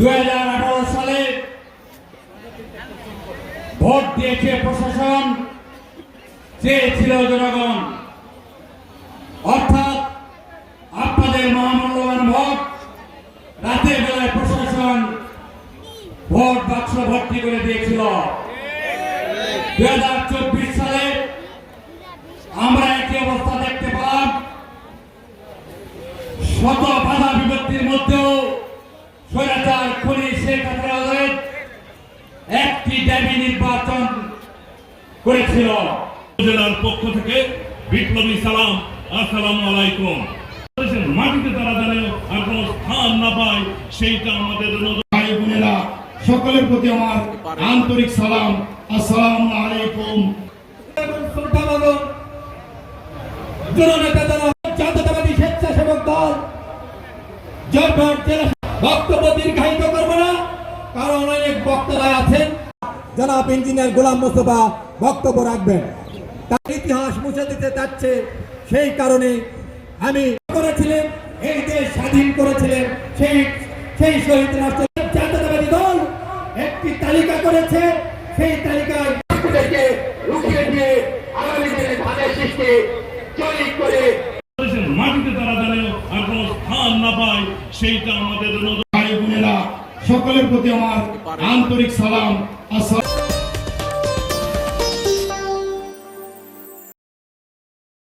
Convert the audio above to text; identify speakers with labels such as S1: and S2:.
S1: 2018 সালে ভোট দিয়েছে প্রশাসন, চেয়েছিল জনগণ, অর্থাৎ আপনাদের মহামূল্যবান ভোট রাতের বেলায় প্রশাসন ভোট বাক্স ভর্তি করে দিয়েছিল। 2024 সালে আমরা একই অবস্থা দেখতে পেলাম। শত বাধা বিপত্তির মধ্যেও স্বৈরাচার খুনি শেখ হাসিনা একটি দাবি নির্বাচন করেছিল।
S2: জেলার পক্ষ থেকে বিপ্লবী সালাম, আসসালামু আলাইকুম। মাটিতে তারা জানে আর কোনো স্থান না পায়, সেইটা আমাদের জন্য।
S3: ভাই বোনেরা, সকলের প্রতি আমার আন্তরিক সালাম, আসসালামু আলাইকুম।
S1: জাতীয়তাবাদী স্বেচ্ছাসেবক দল জয়পুরহাট জেলা বক্তব্য দীর্ঘায়িত করব না, কারণ অনেক বক্তারা আছেন। জনাব ইঞ্জিনিয়ার গোলাম মোস্তফা বক্তব্য রাখবেন। তার ইতিহাস মুছে দিতে চাচ্ছে, সেই কারণে আমি করেছিলেন, এই দেশ স্বাধীন করেছিলেন সেই শহীদ রাষ্ট্র জাতীয়তাবাদী দল একটি তালিকা করেছে। সেই তালিকায় রুখিয়ে দিয়ে আগামী দিনে ধানের সৃষ্টি চলিক করে
S2: মাটিতে তারা জানে আর কোনো স্থান না পায়, সেইটা আমাদের জন্য।
S3: ভাই বোনেরা, সকলের প্রতি আমার আন্তরিক সালাম, আসসালামু